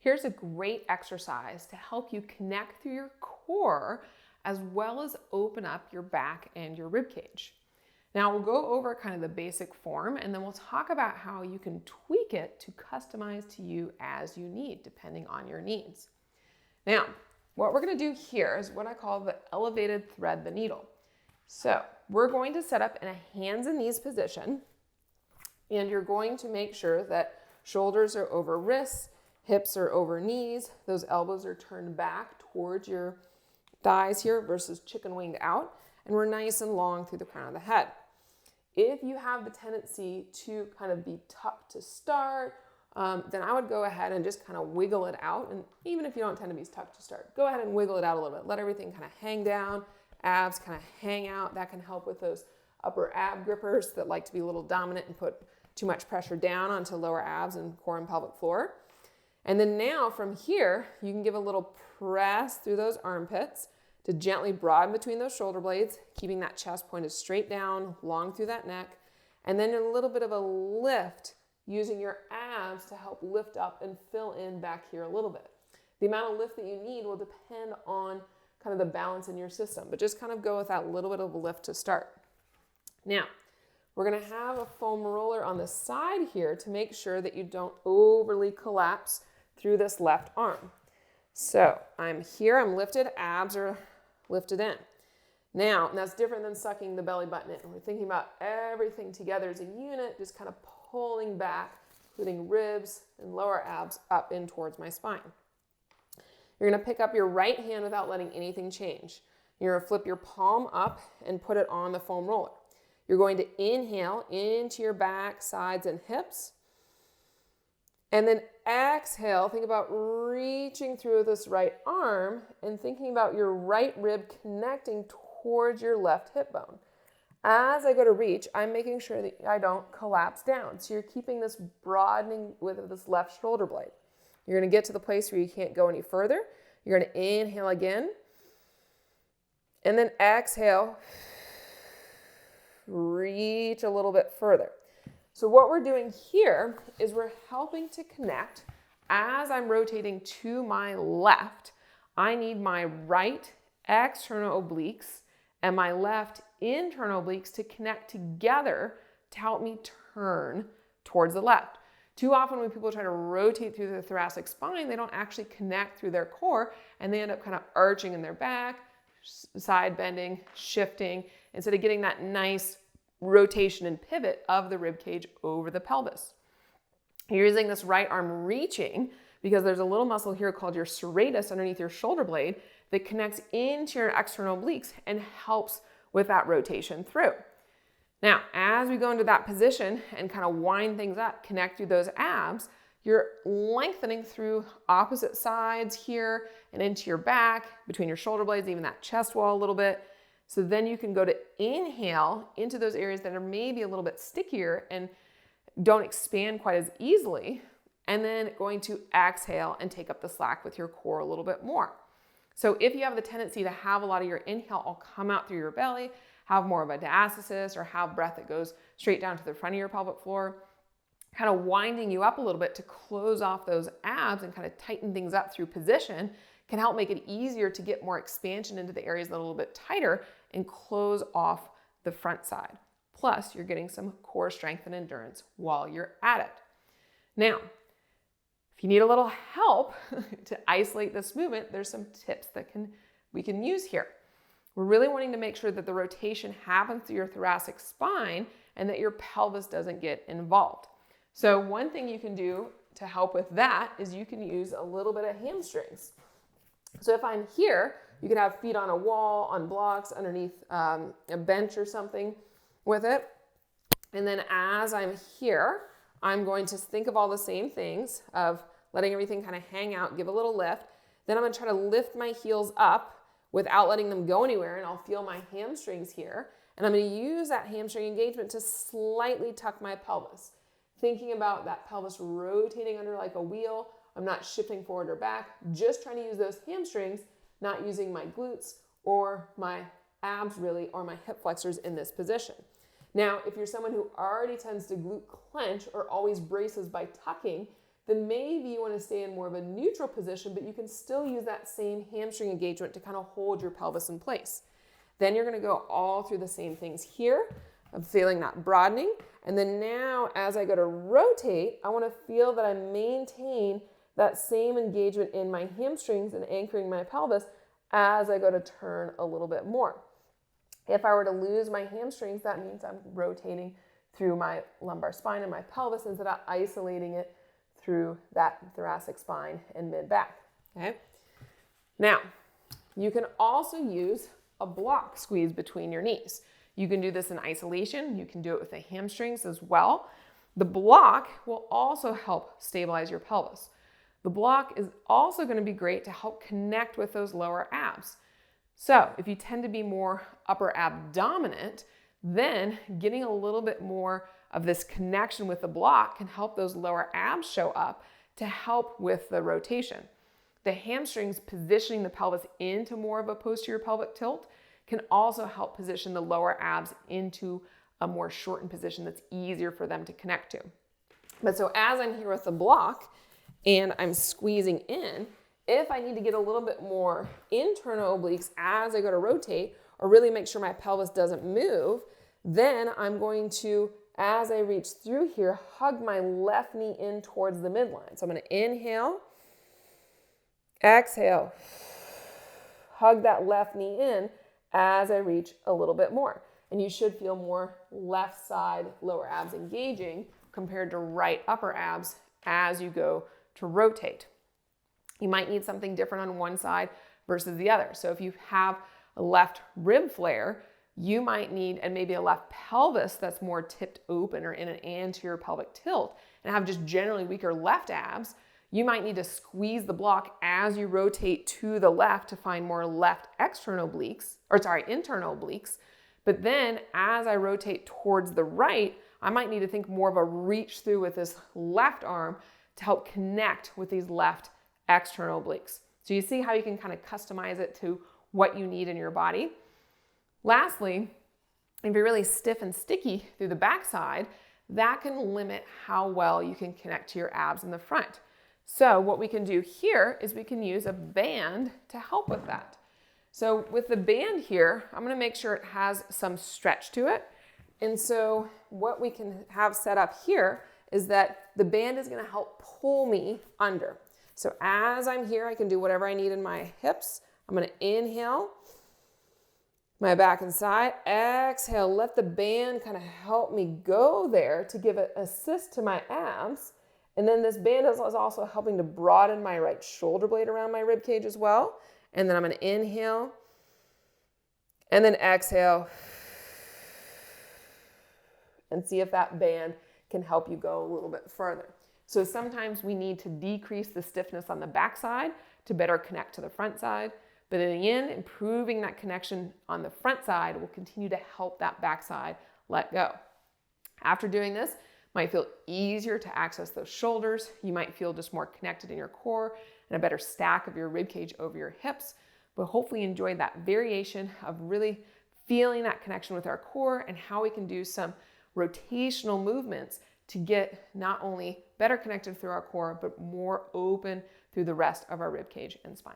Here's a great exercise to help you connect through your core as well as open up your back and your rib cage. Now we'll go over kind of the basic form and then we'll talk about how you can tweak it to customize to you as you need, depending on your needs. Now, what we're going to do here is what I call the elevated thread the needle. So we're going to set up in a hands and knees position, and you're going to make sure that shoulders are over wrists, hips are over knees, those elbows are turned back towards your thighs here versus chicken winged out, and we're nice and long through the crown of the head. If you have the tendency to kind of be tucked to start, then I would go ahead and just kind of wiggle it out. And even if you don't tend to be tucked to start, go ahead and wiggle it out a little bit. Let everything kind of hang down, abs kind of hang out. That can help with those upper ab grippers that like to be a little dominant and put too much pressure down onto lower abs and core and pelvic floor. And then now from here, you can give a little press through those armpits to gently broaden between those shoulder blades, keeping that chest pointed straight down, long through that neck, and then a little bit of a lift using your abs to help lift up and fill in back here a little bit. The amount of lift that you need will depend on kind of the balance in your system, but just kind of go with that little bit of a lift to start. Now, we're going to have a foam roller on the side here to make sure that you don't overly collapse through this left arm. So I'm here, I'm lifted, abs are lifted in. Now, and that's different than sucking the belly button in. We're thinking about everything together as a unit, just kind of pulling back, including ribs and lower abs up in towards my spine. You're going to pick up your right hand without letting anything change. You're going to flip your palm up and put it on the foam roller. You're going to inhale into your back, sides, and hips. And then exhale, think about reaching through this right arm and thinking about your right rib connecting towards your left hip bone. As I go to reach, I'm making sure that I don't collapse down. So you're keeping this broadening with this left shoulder blade. You're going to get to the place where you can't go any further. You're going to inhale again. And then exhale, reach a little bit further. So what we're doing here is we're helping to connect. As I'm rotating to my left, I need my right external obliques and my left internal obliques to connect together to help me turn towards the left. Too often when people try to rotate through the thoracic spine, they don't actually connect through their core and they end up kind of arching in their back, side bending, shifting, instead of getting that nice rotation and pivot of the rib cage over the pelvis. You're using this right arm reaching because there's a little muscle here called your serratus underneath your shoulder blade that connects into your external obliques and helps with that rotation through. Now, as we go into that position and kind of wind things up, connect through those abs, you're lengthening through opposite sides here and into your back, between your shoulder blades, even that chest wall a little bit. So then you can go to inhale into those areas that are maybe a little bit stickier and don't expand quite as easily. And then going to exhale and take up the slack with your core a little bit more. So if you have the tendency to have a lot of your inhale all come out through your belly, have more of a diastasis, or have breath that goes straight down to the front of your pelvic floor, kind of winding you up a little bit to close off those abs and kind of tighten things up through position can help make it easier to get more expansion into the areas that are a little bit tighter and close off the front side. Plus, you're getting some core strength and endurance while you're at it. Now, if you need a little help to isolate this movement, there's some tips that we can use here. We're really wanting to make sure that the rotation happens through your thoracic spine and that your pelvis doesn't get involved. So one thing you can do to help with that is you can use a little bit of hamstrings. So if I'm here, you could have feet on a wall, on blocks, underneath a bench or something with it. And then as I'm here, I'm going to think of all the same things of letting everything kind of hang out, give a little lift. Then I'm going to try to lift my heels up without letting them go anywhere, and I'll feel my hamstrings here. And I'm going to use that hamstring engagement to slightly tuck my pelvis. Thinking about that pelvis rotating under like a wheel. I'm not shifting forward or back, just trying to use those hamstrings, not using my glutes or my abs really, or my hip flexors in this position. Now, if you're someone who already tends to glute clench or always braces by tucking, then maybe you want to stay in more of a neutral position, but you can still use that same hamstring engagement to kind of hold your pelvis in place. Then you're going to go all through the same things here. I'm feeling that broadening. And then now as I go to rotate, I want to feel that I maintain that same engagement in my hamstrings and anchoring my pelvis as I go to turn a little bit more. If I were to lose my hamstrings, that means I'm rotating through my lumbar spine and my pelvis instead of isolating it through that thoracic spine and mid-back. Okay. Now, you can also use a block squeeze between your knees. You can do this in isolation. You can do it with the hamstrings as well. The block will also help stabilize your pelvis. The block is also going to be great to help connect with those lower abs. So if you tend to be more upper ab dominant, then getting a little bit more of this connection with the block can help those lower abs show up to help with the rotation. The hamstrings positioning the pelvis into more of a posterior pelvic tilt can also help position the lower abs into a more shortened position that's easier for them to connect to. But so as I'm here with the block and I'm squeezing in, if I need to get a little bit more internal obliques as I go to rotate or really make sure my pelvis doesn't move, then I'm going to, as I reach through here, hug my left knee in towards the midline. So I'm going to inhale, exhale, hug that left knee in as I reach a little bit more. And you should feel more left side lower abs engaging compared to right upper abs as you go to rotate. You might need something different on one side versus the other. So if you have a left rib flare, you might need, and maybe a left pelvis that's more tipped open or in an anterior pelvic tilt and have just generally weaker left abs, you might need to squeeze the block as you rotate to the left to find more left internal obliques. But then as I rotate towards the right, I might need to think more of a reach through with this left arm to help connect with these left external obliques. So you see how you can kind of customize it to what you need in your body. Lastly, if you're really stiff and sticky through the backside, that can limit how well you can connect to your abs in the front. So what we can do here is we can use a band to help with that. So with the band here, I'm going to make sure it has some stretch to it. And so what we can have set up here is that the band is going to help pull me under. So as I'm here, I can do whatever I need in my hips. I'm going to inhale my back and side, exhale, let the band kind of help me go there to give an assist to my abs. And then this band is also helping to broaden my right shoulder blade around my rib cage as well. And then I'm going to inhale and then exhale and see if that band can help you go a little bit further. So sometimes we need to decrease the stiffness on the back side to better connect to the front side. But in the end, improving that connection on the front side will continue to help that back side let go. After doing this, it might feel easier to access those shoulders. You might feel just more connected in your core and a better stack of your rib cage over your hips. But hopefully enjoy that variation of really feeling that connection with our core and how we can do some rotational movements to get not only better connected through our core, but more open through the rest of our rib cage and spine.